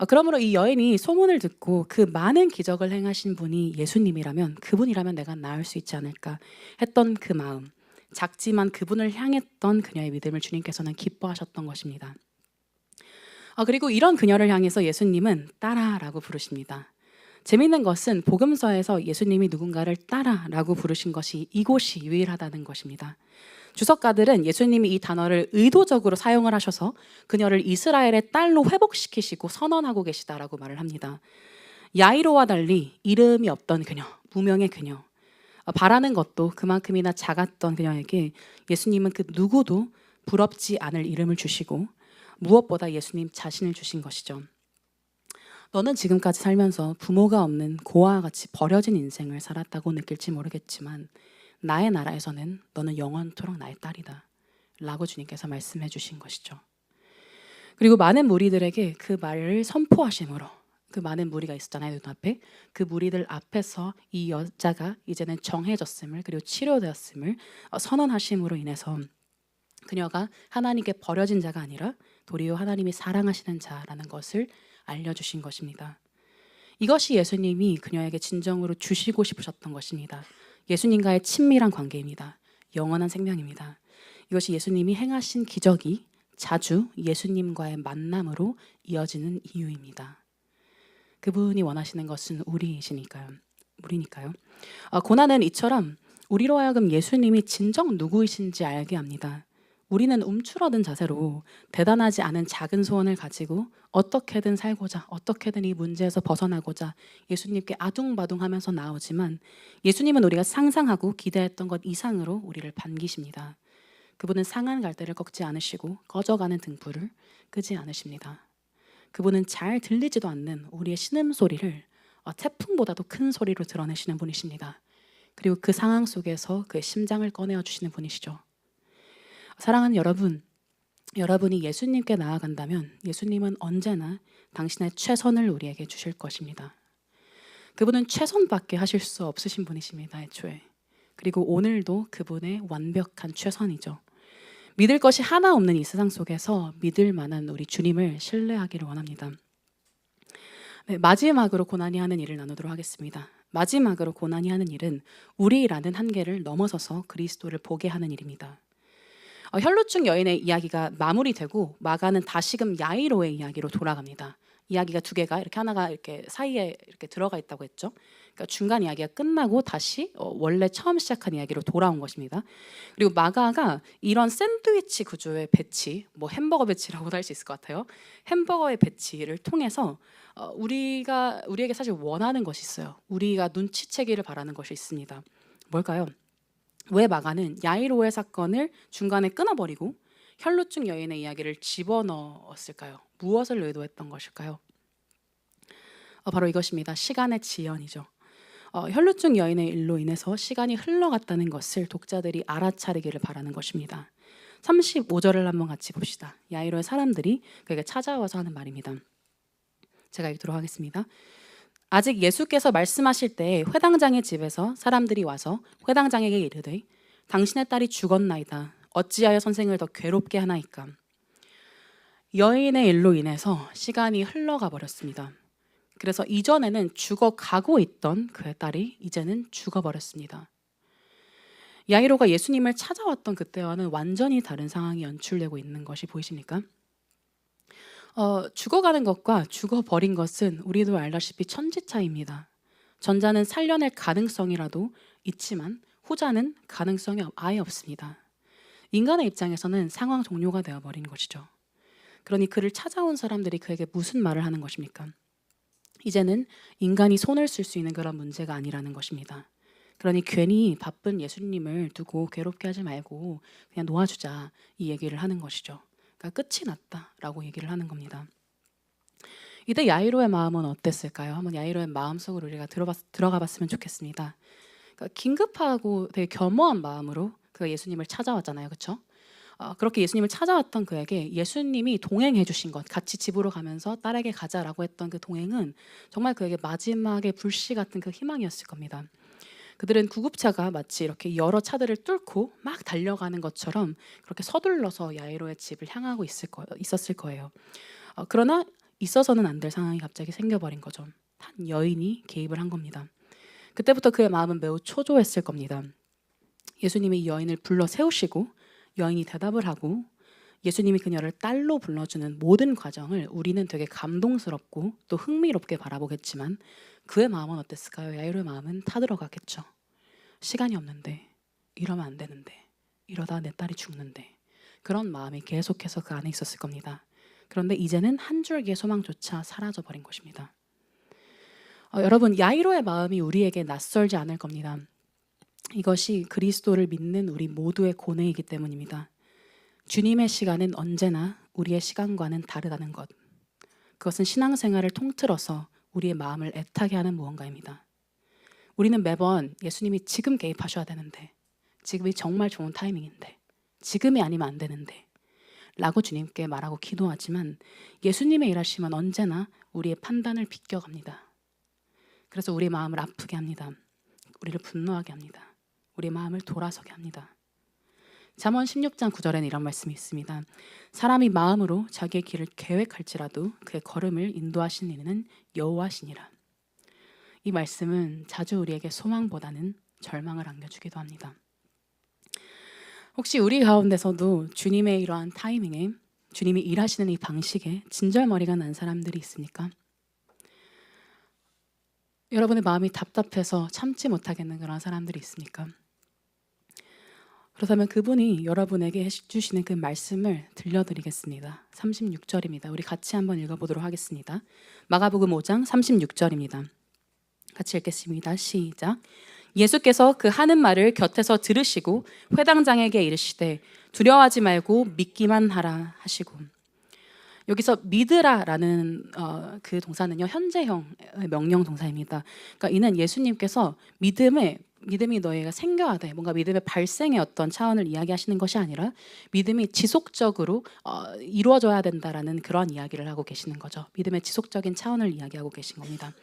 그러므로 이 여인이 소문을 듣고 그 많은 기적을 행하신 분이 예수님이라면, 그분이라면 내가 나을 수 있지 않을까 했던 그 마음, 작지만 그분을 향했던 그녀의 믿음을 주님께서는 기뻐하셨던 것입니다. 그리고 이런 그녀를 향해서 예수님은 따라라고 부르십니다. 재미있는 것은 복음서에서 예수님이 누군가를 따라라고 부르신 것이 이곳이 유일하다는 것입니다. 주석가들은 예수님이 이 단어를 의도적으로 사용을 하셔서 그녀를 이스라엘의 딸로 회복시키시고 선언하고 계시다라고 말을 합니다. 야이로와 달리 이름이 없던 그녀, 무명의 그녀, 바라는 것도 그만큼이나 작았던 그녀에게 예수님은 그 누구도 부럽지 않을 이름을 주시고 무엇보다 예수님 자신을 주신 것이죠. 너는 지금까지 살면서 부모가 없는 고아와 같이 버려진 인생을 살았다고 느낄지 모르겠지만 나의 나라에서는 너는 영원토록 나의 딸이다 라고 주님께서 말씀해 주신 것이죠. 그리고 많은 무리들에게 그 말을 선포하심으로, 그 많은 무리가 있었잖아요, 눈앞에. 그 무리들 앞에서 이 여자가 이제는 정해졌음을, 그리고 치료되었음을 선언하심으로 인해서 그녀가 하나님께 버려진 자가 아니라 도리어 하나님이 사랑하시는 자라는 것을 알려주신 것입니다. 이것이 예수님이 그녀에게 진정으로 주시고 싶으셨던 것입니다. 예수님과의 친밀한 관계입니다. 영원한 생명입니다. 이것이 예수님이 행하신 기적이 자주 예수님과의 만남으로 이어지는 이유입니다. 그분이 원하시는 것은 우리니까요. 고난은 이처럼 우리로 하여금 예수님이 진정 누구이신지 알게 합니다. 우리는 움츠러든 자세로 대단하지 않은 작은 소원을 가지고 어떻게든 살고자, 어떻게든 이 문제에서 벗어나고자 예수님께 아둥바둥하면서 나오지만 예수님은 우리가 상상하고 기대했던 것 이상으로 우리를 반기십니다. 그분은 상한 갈대를 꺾지 않으시고 꺼져가는 등불을 끄지 않으십니다. 그분은 잘 들리지도 않는 우리의 신음소리를 태풍보다도 큰 소리로 드러내시는 분이십니다. 그리고 그 상황 속에서 그의 심장을 꺼내어 주시는 분이시죠. 사랑하는 여러분, 여러분이 예수님께 나아간다면 예수님은 언제나 당신의 최선을 우리에게 주실 것입니다. 그분은 최선밖에 하실 수 없으신 분이십니다, 애초에. 그리고 오늘도 그분의 완벽한 최선이죠. 믿을 것이 하나 없는 이 세상 속에서 믿을 만한 우리 주님을 신뢰하기를 원합니다. 네, 마지막으로 고난이 하는 일을 나누도록 하겠습니다. 마지막으로 고난이 하는 일은 우리라는 한계를 넘어서서 그리스도를 보게 하는 일입니다. 혈루증 여인의 이야기가 마무리되고 마가는 다시금 야이로의 이야기로 돌아갑니다. 이야기가 두 개가 이렇게 하나가 이렇게 사이에 이렇게 들어가 있다고 했죠. 그러니까 중간 이야기가 끝나고 다시 원래 처음 시작한 이야기로 돌아온 것입니다. 그리고 마가가 이런 샌드위치 구조의 배치, 뭐 햄버거 배치라고도 할 수 있을 것 같아요. 햄버거의 배치를 통해서 우리에게 사실 원하는 것이 있어요. 우리가 눈치채기를 바라는 것이 있습니다. 뭘까요? 왜 마가는 야이로의 사건을 중간에 끊어버리고 혈루증 여인의 이야기를 집어넣었을까요? 무엇을 의도했던 것일까요? 바로 이것입니다. 시간의 지연이죠. 혈루증 여인의 일로 인해서 시간이 흘러갔다는 것을 독자들이 알아차리기를 바라는 것입니다. 35절을 한번 같이 봅시다. 야이로의 사람들이 그에게 찾아와서 하는 말입니다. 제가 읽도록 하겠습니다. 아직 예수께서 말씀하실 때 회당장의 집에서 사람들이 와서 회당장에게 이르되 당신의 딸이 죽었나이다. 어찌하여 선생을 더 괴롭게 하나이까? 여인의 일로 인해서 시간이 흘러가 버렸습니다. 그래서 이전에는 죽어가고 있던 그의 딸이 이제는 죽어버렸습니다. 야이로가 예수님을 찾아왔던 그때와는 완전히 다른 상황이 연출되고 있는 것이 보이십니까? 죽어가는 것과 죽어버린 것은 우리도 알다시피 천지 차이입니다. 전자는 살려낼 가능성이라도 있지만 후자는 가능성이 아예 없습니다. 인간의 입장에서는 상황 종료가 되어버린 것이죠. 그러니 그를 찾아온 사람들이 그에게 무슨 말을 하는 것입니까? 이제는 인간이 손을 쓸 수 있는 그런 문제가 아니라는 것입니다. 그러니 괜히 바쁜 예수님을 두고 괴롭게 하지 말고 그냥 놓아주자, 이 얘기를 하는 것이죠. 그러니까 끝이 났다라고 얘기를 하는 겁니다. 이때 야이로의 마음은 어땠을까요? 한번 야이로의 마음속으로 우리가 들어가 봤으면 좋겠습니다. 그러니까 긴급하고 되게 겸허한 마음으로 그가 예수님을 찾아왔잖아요. 그렇죠? 그렇게 예수님을 찾아왔던 그에게 예수님이 동행해 주신 것, 같이 집으로 가면서 딸에게 가자라고 했던 그 동행은 정말 그에게 마지막의 불씨 같은 그 희망이었을 겁니다. 그들은 구급차가 마치 이렇게 여러 차들을 뚫고 막 달려가는 것처럼 그렇게 서둘러서 야이로의 집을 향하고 있었을 거예요. 그러나 있어서는 안 될 상황이 갑자기 생겨버린 거죠. 한 여인이 개입을 한 겁니다. 그때부터 그의 마음은 매우 초조했을 겁니다. 예수님이 이 여인을 불러 세우시고 여인이 대답을 하고 예수님이 그녀를 딸로 불러주는 모든 과정을 우리는 되게 감동스럽고 또 흥미롭게 바라보겠지만 그의 마음은 어땠을까요? 야이로의 마음은 타들어갔겠죠. 시간이 없는데, 이러면 안 되는데, 이러다 내 딸이 죽는데, 그런 마음이 계속해서 그 안에 있었을 겁니다. 그런데 이제는 한 줄기의 소망조차 사라져버린 것입니다. 여러분, 야이로의 마음이 우리에게 낯설지 않을 겁니다. 이것이 그리스도를 믿는 우리 모두의 고뇌이기 때문입니다. 주님의 시간은 언제나 우리의 시간과는 다르다는 것. 그것은 신앙생활을 통틀어서 우리의 마음을 애타게 하는 무언가입니다. 우리는 매번 예수님이 지금 개입하셔야 되는데, 지금이 정말 좋은 타이밍인데, 지금이 아니면 안 되는데 라고 주님께 말하고 기도하지만 예수님의 일하심은 언제나 우리의 판단을 비껴갑니다. 그래서 우리의 마음을 아프게 합니다. 우리를 분노하게 합니다. 우리의 마음을 돌아서게 합니다. 잠언 16장 9절에는 이런 말씀이 있습니다. 사람이 마음으로 자기의 길을 계획할지라도 그의 걸음을 인도하시는 이는 여호와시니라. 이 말씀은 자주 우리에게 소망보다는 절망을 안겨주기도 합니다. 혹시 우리 가운데서도 주님의 이러한 타이밍에, 주님이 일하시는 이 방식에 진절머리가 난 사람들이 있습니까? 여러분의 마음이 답답해서 참지 못하겠는 그런 사람들이 있습니까? 그렇다면 그분이 여러분에게 해주시는 그 말씀을 들려드리겠습니다. 36절입니다. 우리 같이 한번 읽어보도록 하겠습니다. 마가복음 5장 36절입니다. 같이 읽겠습니다. 시작. 예수께서 그 하는 말을 곁에서 들으시고 회당장에게 이르시되 두려워하지 말고 믿기만 하라 하시고. 여기서 믿으라라는 그 동사는요, 현재형 명령 동사입니다. 그러니까 이는 예수님께서 믿음이 너희가 생겨야 돼, 뭔가 믿음의 발생의 어떤 차원을 이야기하시는 것이 아니라 믿음이 지속적으로 이루어져야 된다라는 그런 이야기를 하고 계시는 거죠. 믿음의 지속적인 차원을 이야기하고 계신 겁니다.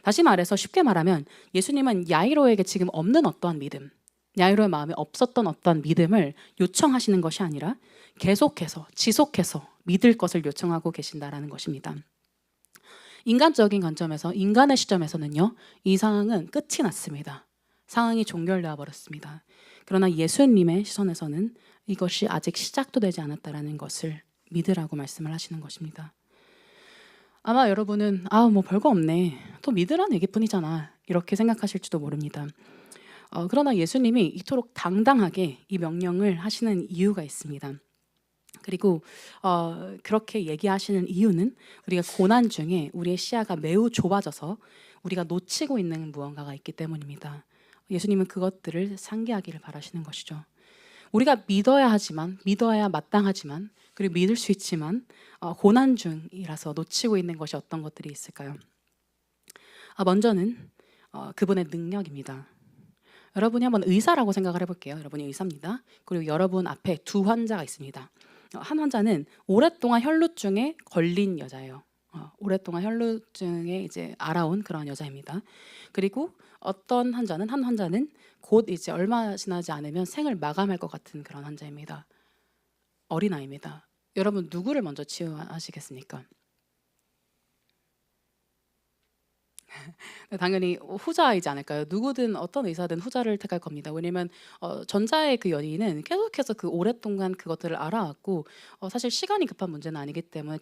다시 말해서 쉽게 말하면 예수님은 야이로에게 지금 없는 어떠한 믿음, 야이로의 마음에 없었던 어떤 믿음을 요청하시는 것이 아니라 계속해서 지속해서 믿을 것을 요청하고 계신다라는 것입니다. 인간적인 관점에서, 인간의 시점에서는요, 이 상황은 끝이 났습니다. 상황이 종결되어 버렸습니다. 그러나 예수님의 시선에서는 이것이 아직 시작도 되지 않았다라는 것을 믿으라고 말씀을 하시는 것입니다. 아마 여러분은 뭐 별거 없네. 또 믿으라는 얘기뿐이잖아. 이렇게 생각하실지도 모릅니다. 그러나 예수님이 이토록 당당하게 이 명령을 하시는 이유가 있습니다. 그리고 그렇게 얘기하시는 이유는 우리가 고난 중에 우리의 시야가 매우 좁아져서 우리가 놓치고 있는 무언가가 있기 때문입니다. 예수님은 그것들을 상기하기를 바라시는 것이죠. 우리가 믿어야 하지만, 믿어야 마땅하지만, 그리고 믿을 수 있지만 고난 중이라서 놓치고 있는 것이 어떤 것들이 있을까요? 먼저는 그분의 능력입니다. 여러분이 한번 의사라고 생각을 해볼게요. 여러분이 의사입니다. 그리고 여러분 앞에 두 환자가 있습니다. 한 환자는 오랫동안 혈루증에 걸린 여자예요. 오랫동안 혈루증에 이제 알아온 그런 여자입니다. 그리고 어떤 환자는 한 환자는 곧 이제 얼마 지나지 않으면 생을 마감할 것 같은 그런 환자입니다. 어린아이입니다. 여러분 누구를 먼저 치유하시겠습니까? 당연히 후자이지 않을까요? 누구든 어떤 의사든 후자를 택할 겁니다. 왜냐면 전자의 그 연인은 계속해서 그 오랫동안 그것들을 알아왔고 사실 시간이 급한 문제는 아니기 때문에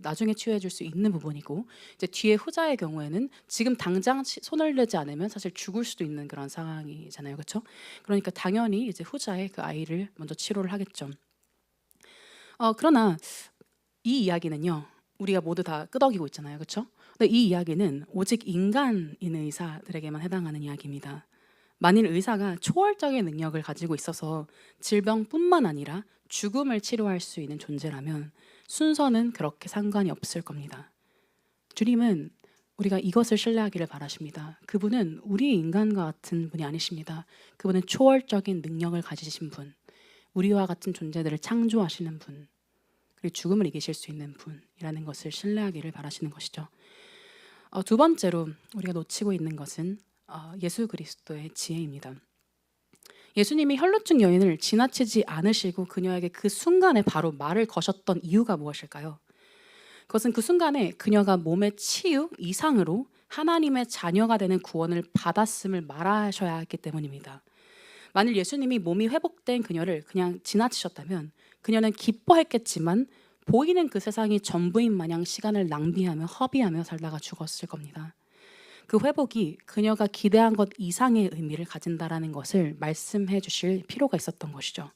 나중에 치유해 줄 수 있는 부분이고, 이제 뒤에 후자의 경우에는 지금 당장 손을 내지 않으면 사실 죽을 수도 있는 그런 상황이잖아요. 그렇죠? 그러니까 당연히 이제 후자의 그 아이를 먼저 치료를 하겠죠. 그러나 이 이야기는요, 우리가 모두 다 끄덕이고 있잖아요. 그렇죠? 근데 이 이야기는 오직 인간인 의사들에게만 해당하는 이야기입니다. 만일 의사가 초월적인 능력을 가지고 있어서 질병뿐만 아니라 죽음을 치료할 수 있는 존재라면 순서는 그렇게 상관이 없을 겁니다. 주님은 우리가 이것을 신뢰하기를 바라십니다. 그분은 우리 인간과 같은 분이 아니십니다. 그분은 초월적인 능력을 가지신 분, 우리와 같은 존재들을 창조하시는 분, 그리고 죽음을 이기실 수 있는 분이라는 것을 신뢰하기를 바라시는 것이죠. 두 번째로 우리가 놓치고 있는 것은 예수 그리스도의 지혜입니다. 예수님이 혈루증 여인을 지나치지 않으시고 그녀에게 그 순간에 바로 말을 거셨던 이유가 무엇일까요? 그것은 그 순간에 그녀가 몸의 치유 이상으로 하나님의 자녀가 되는 구원을 받았음을 말하셔야 했기 때문입니다. 만일 예수님이 몸이 회복된 그녀를 그냥 지나치셨다면 그녀는 기뻐했겠지만 보이는 그 세상이 전부인 마냥 시간을 낭비하며 허비하며 살다가 죽었을 겁니다. 그 회복이 그녀가 기대한 것 이상의 의미를 가진다라는 것을 말씀해 주실 필요가 있었던 것이죠.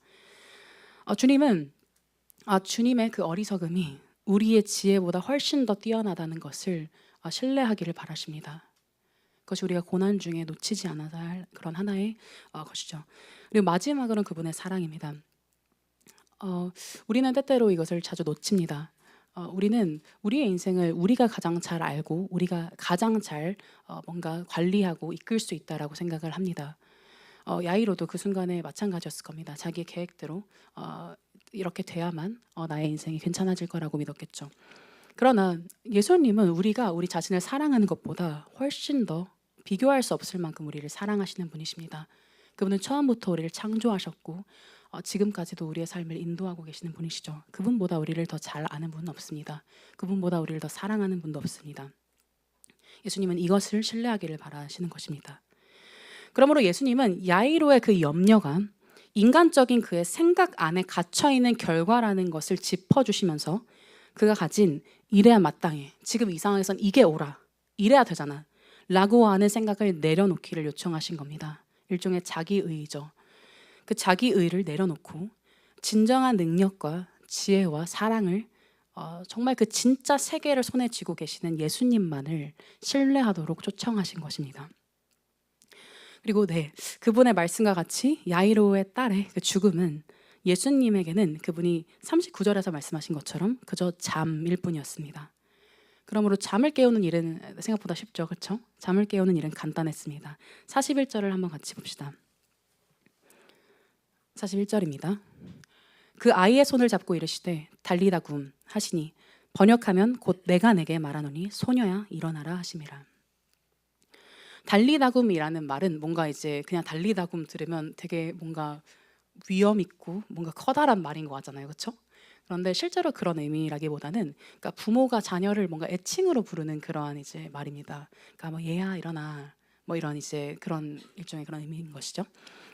주님의 그 어리석음이 우리의 지혜보다 훨씬 더 뛰어나다는 것을 신뢰하기를 바라십니다. 그것이 우리가 고난 중에 놓치지 않아야 할 그런 하나의 것이죠. 그리고 마지막으로는 그분의 사랑입니다. 우리는 때때로 이것을 자주 놓칩니다. 우리는 우리의 인생을 우리가 가장 잘 알고 우리가 가장 잘 뭔가 관리하고 이끌 수 있다라고 생각을 합니다. 야이로도 그 순간에 마찬가지였을 겁니다. 자기의 계획대로 이렇게 돼야만 나의 인생이 괜찮아질 거라고 믿었겠죠. 그러나 예수님은 우리가 우리 자신을 사랑하는 것보다 훨씬 더 비교할 수 없을 만큼 우리를 사랑하시는 분이십니다. 그분은 처음부터 우리를 창조하셨고 지금까지도 우리의 삶을 인도하고 계시는 분이시죠. 그분보다 우리를 더 잘 아는 분은 없습니다. 그분보다 우리를 더 사랑하는 분도 없습니다. 예수님은 이것을 신뢰하기를 바라시는 것입니다. 그러므로 예수님은 야이로의 그 염려가 인간적인 그의 생각 안에 갇혀있는 결과라는 것을 짚어주시면서 그가 가진 이래야 마땅해, 지금 이 상황에선 이게 옳아, 이래야 되잖아 라고 하는 생각을 내려놓기를 요청하신 겁니다. 일종의 자기의죠. 그 자기의를 내려놓고 진정한 능력과 지혜와 사랑을 정말 그 진짜 세계를 손에 쥐고 계시는 예수님만을 신뢰하도록 초청하신 것입니다. 그리고 그분의 말씀과 같이 야이로의 딸의 그 죽음은 예수님에게는 그분이 39절에서 말씀하신 것처럼 그저 잠일 뿐이었습니다. 그러므로 잠을 깨우는 일은 생각보다 쉽죠. 그렇죠? 잠을 깨우는 일은 간단했습니다. 41절을 한번 같이 봅시다. 41절입니다. 그 아이의 손을 잡고 이르시되 달리다 굼 하시니 번역하면 곧 내가 내게 말하노니 소녀야 일어나라 하심이라. 달리다굼이라는 말은 뭔가 이제 그냥 달리다굼 들으면 되게 뭔가 위험 있고 뭔가 커다란 말인 것 같잖아요. 그렇죠? 그런데 실제로 그런 의미라기보다는 그러니까 부모가 자녀를 뭔가 애칭으로 부르는 그러한 이제 말입니다. 그러니까 뭐 얘야 일어나 뭐 이런 이제 그런 일종의 그런 의미인 것이죠.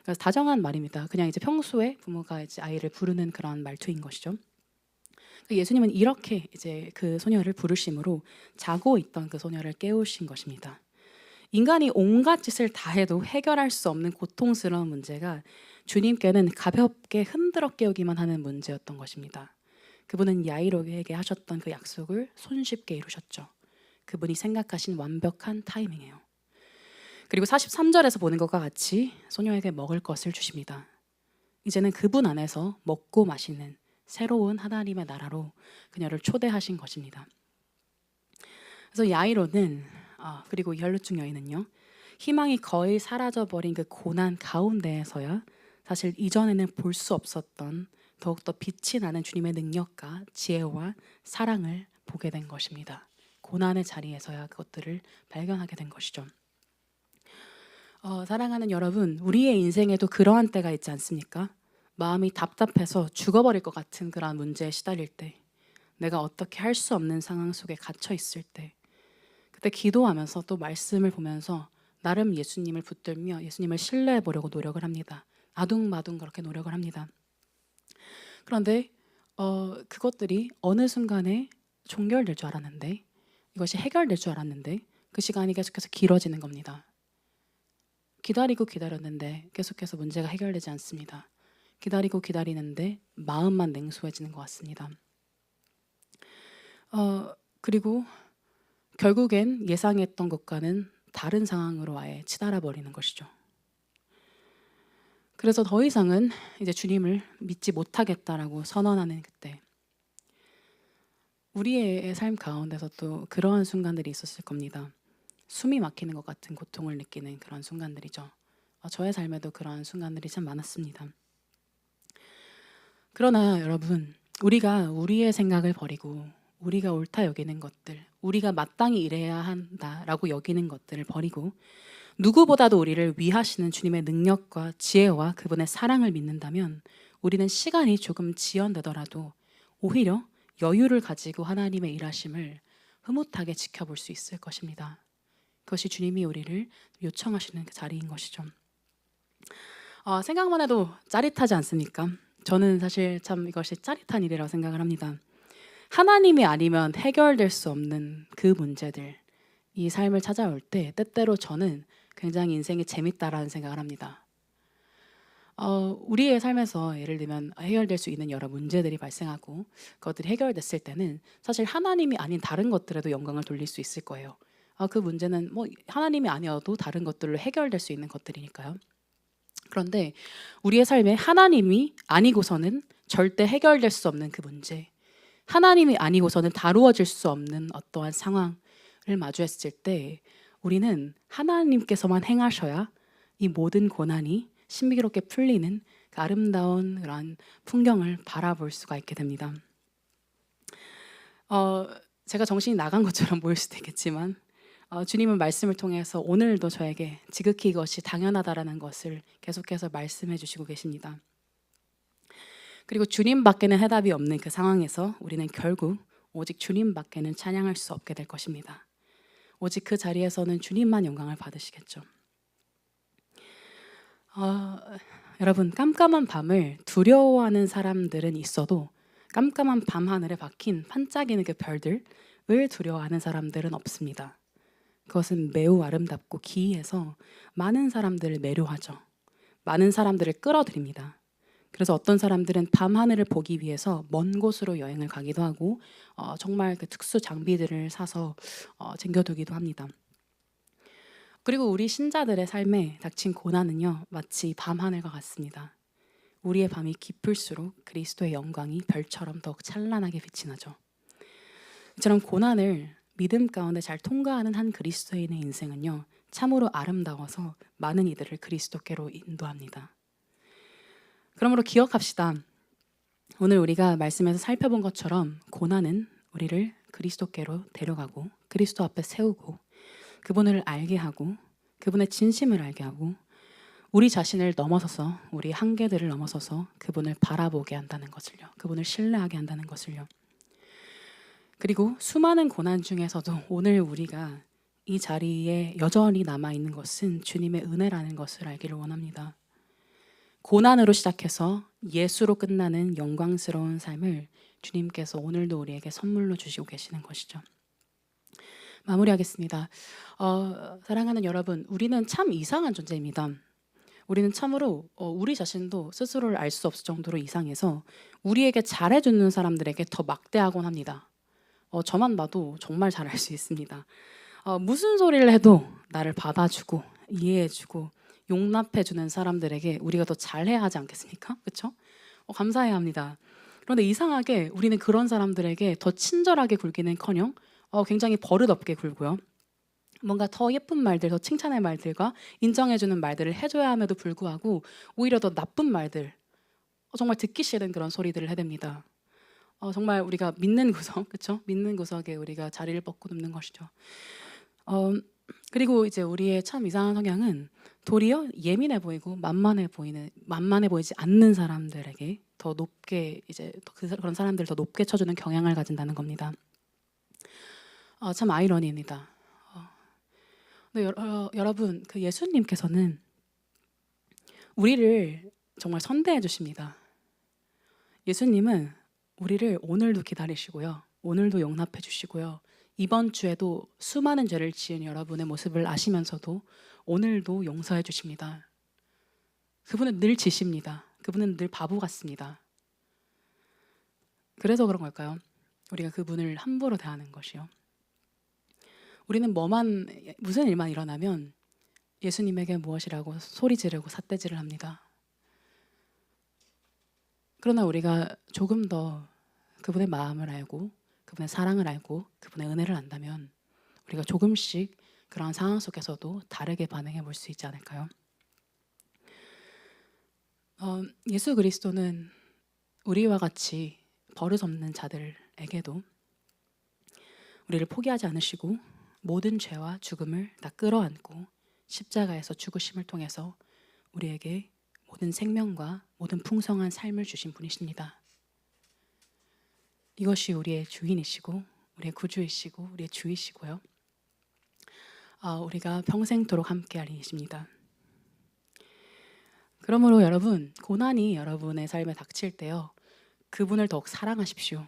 그래서 다정한 말입니다. 그냥 이제 평소에 부모가 이제 아이를 부르는 그런 말투인 것이죠. 예수님은 이렇게 이제 그 소녀를 부르심으로 자고 있던 그 소녀를 깨우신 것입니다. 인간이 온갖 짓을 다 해도 해결할 수 없는 고통스러운 문제가 주님께는 가볍게 흔들어 깨우기만 하는 문제였던 것입니다. 그분은 야이로에게 하셨던 그 약속을 손쉽게 이루셨죠. 그분이 생각하신 완벽한 타이밍이에요. 그리고 43절에서 보는 것과 같이 소녀에게 먹을 것을 주십니다. 이제는 그분 안에서 먹고 마시는 새로운 하나님의 나라로 그녀를 초대하신 것입니다. 그래서 야이로는 그리고 이 혈루증 여인은요, 희망이 거의 사라져버린 그 고난 가운데에서야 사실 이전에는 볼 수 없었던 더욱더 빛이 나는 주님의 능력과 지혜와 사랑을 보게 된 것입니다. 고난의 자리에서야 그것들을 발견하게 된 것이죠. 사랑하는 여러분, 우리의 인생에도 그러한 때가 있지 않습니까? 마음이 답답해서 죽어버릴 것 같은 그러한 문제에 시달릴 때, 내가 어떻게 할 수 없는 상황 속에 갇혀 있을 때, 그때 기도하면서 또 말씀을 보면서 나름 예수님을 붙들며 예수님을 신뢰해 보려고 노력을 합니다. 아둥바둥 그렇게 노력을 합니다. 그런데 그것들이 어느 순간에 종결될 줄 알았는데, 이것이 해결될 줄 알았는데 그 시간이 계속해서 길어지는 겁니다. 기다리고 기다렸는데 계속해서 문제가 해결되지 않습니다. 기다리고 기다리는데 마음만 냉소해지는 것 같습니다. 그리고 결국엔 예상했던 것과는 다른 상황으로 아예 치달아 버리는 것이죠. 그래서 더 이상은 이제 주님을 믿지 못하겠다라고 선언하는 그때, 우리의 삶 가운데서도 그러한 순간들이 있었을 겁니다. 숨이 막히는 것 같은 고통을 느끼는 그런 순간들이죠. 저의 삶에도 그러한 순간들이 참 많았습니다. 그러나 여러분, 우리가 우리의 생각을 버리고 우리가 옳다 여기는 것들, 우리가 마땅히 이래야 한다라고 여기는 것들을 버리고 누구보다도 우리를 위하시는 주님의 능력과 지혜와 그분의 사랑을 믿는다면 우리는 시간이 조금 지연되더라도 오히려 여유를 가지고 하나님의 일하심을 흐뭇하게 지켜볼 수 있을 것입니다. 그것이 주님이 우리를 요청하시는 그 자리인 것이죠. 생각만 해도 짜릿하지 않습니까? 저는 사실 참 이것이 짜릿한 일이라고 생각을 합니다. 하나님이 아니면 해결될 수 없는 그 문제들, 이 삶을 찾아올 때 때때로 저는 굉장히 인생이 재밌다라는 생각을 합니다. 우리의 삶에서 예를 들면 해결될 수 있는 여러 문제들이 발생하고 그것들이 해결됐을 때는 사실 하나님이 아닌 다른 것들에도 영광을 돌릴 수 있을 거예요. 그 문제는 뭐 하나님이 아니어도 다른 것들로 해결될 수 있는 것들이니까요. 그런데 우리의 삶에 하나님이 아니고서는 절대 해결될 수 없는 그 문제, 하나님이 아니고서는 다루어질 수 없는 어떠한 상황을 마주했을 때 우리는 하나님께서만 행하셔야 이 모든 고난이 신비롭게 풀리는 그 아름다운 그런 풍경을 바라볼 수가 있게 됩니다. 제가 정신이 나간 것처럼 보일 수도 있겠지만 주님은 말씀을 통해서 오늘도 저에게 지극히 이것이 당연하다라는 것을 계속해서 말씀해 주시고 계십니다. 그리고 주님밖에는 해답이 없는 그 상황에서 우리는 결국 오직 주님밖에는 찬양할 수 없게 될 것입니다. 오직 그 자리에서는 주님만 영광을 받으시겠죠. 여러분, 깜깜한 밤을 두려워하는 사람들은 있어도 깜깜한 밤 하늘에 박힌 반짝이는 그 별들을 두려워하는 사람들은 없습니다. 그것은 매우 아름답고 기이해서 많은 사람들을 매료하죠. 많은 사람들을 끌어들입니다. 그래서 어떤 사람들은 밤 하늘을 보기 위해서 먼 곳으로 여행을 가기도 하고 정말 그 특수 장비들을 사서 챙겨두기도 합니다. 그리고 우리 신자들의 삶에 닥친 고난은요, 마치 밤 하늘과 같습니다. 우리의 밤이 깊을수록 그리스도의 영광이 별처럼 더욱 찬란하게 빛이 나죠. 이처럼 고난을 믿음 가운데 잘 통과하는 한 그리스도인의 인생은요, 참으로 아름다워서 많은 이들을 그리스도께로 인도합니다. 그러므로 기억합시다. 오늘 우리가 말씀에서 살펴본 것처럼 고난은 우리를 그리스도께로 데려가고 그리스도 앞에 세우고 그분을 알게 하고 그분의 진심을 알게 하고 우리 자신을 넘어서서 우리 한계들을 넘어서서 그분을 바라보게 한다는 것을요. 그분을 신뢰하게 한다는 것을요. 그리고 수많은 고난 중에서도 오늘 우리가 이 자리에 여전히 남아있는 것은 주님의 은혜라는 것을 알기를 원합니다. 고난으로 시작해서 예수로 끝나는 영광스러운 삶을 주님께서 오늘도 우리에게 선물로 주시고 계시는 것이죠. 마무리하겠습니다. 사랑하는 여러분, 우리는 참 이상한 존재입니다. 우리는 참으로 우리 자신도 스스로를 알 수 없을 정도로 이상해서 우리에게 잘해주는 사람들에게 더 막대하곤 합니다. 저만 봐도 정말 잘 알 수 있습니다. 무슨 소리를 해도 나를 받아주고 이해해주고 용납해주는 사람들에게 우리가 더 잘해야 하지 않겠습니까? 그렇죠? 감사해야 합니다. 그런데 이상하게 우리는 그런 사람들에게 더 친절하게 굴기는커녕 굉장히 버릇없게 굴고요. 뭔가 더 예쁜 말들, 더 칭찬의 말들과 인정해주는 말들을 해줘야 함에도 불구하고 오히려 더 나쁜 말들, 정말 듣기 싫은 그런 소리들을 해댑니다. 정말 우리가 믿는 구석, 그렇죠? 믿는 구석에 우리가 자리를 뻗고 눕는 것이죠. 그리고 이제 우리의 참 이상한 성향은 도리어 예민해 보이고 만만해 보이지 않는 사람들에게 더 높게 이제 그런 사람들을 더 높게 쳐주는 경향을 가진다는 겁니다. 참 아이러니입니다. 근데 여러분, 그 예수님께서는 우리를 정말 선대해 주십니다. 예수님은 우리를 오늘도 기다리시고요. 오늘도 용납해 주시고요. 이번 주에도 수많은 죄를 지은 여러분의 모습을 아시면서도 오늘도 용서해 주십니다. 그분은 늘 지십니다. 그분은 늘 바보 같습니다. 그래서 그런 걸까요? 우리가 그분을 함부로 대하는 것이요. 우리는 무슨 일만 일어나면 예수님에게 무엇이라고 소리 지르고 삿대질을 합니다. 그러나 우리가 조금 더 그분의 마음을 알고 그분의 사랑을 알고 그분의 은혜를 안다면 우리가 조금씩 그러한 상황 속에서도 다르게 반응해 볼 수 있지 않을까요? 예수 그리스도는 우리와 같이 버릇없는 자들에게도 우리를 포기하지 않으시고 모든 죄와 죽음을 다 끌어안고 십자가에서 죽으심을 통해서 우리에게 모든 생명과 모든 풍성한 삶을 주신 분이십니다. 이것이 우리의 주인이시고 우리의 구주이시고 우리의 주이시고요. 우리가 평생토록 함께할 이십니다. 그러므로 여러분, 고난이 여러분의 삶에 닥칠 때요, 그분을 더욱 사랑하십시오.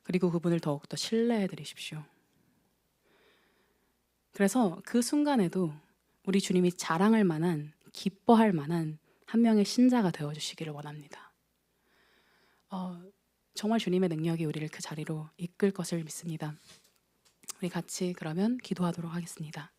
그리고 그분을 더욱더 신뢰해 드리십시오. 그래서 그 순간에도 우리 주님이 자랑할 만한, 기뻐할 만한 한 명의 신자가 되어주시기를 원합니다. 정말 주님의 능력이 우리를 그 자리로 이끌 것을 믿습니다. 우리 같이 그러면 기도하도록 하겠습니다.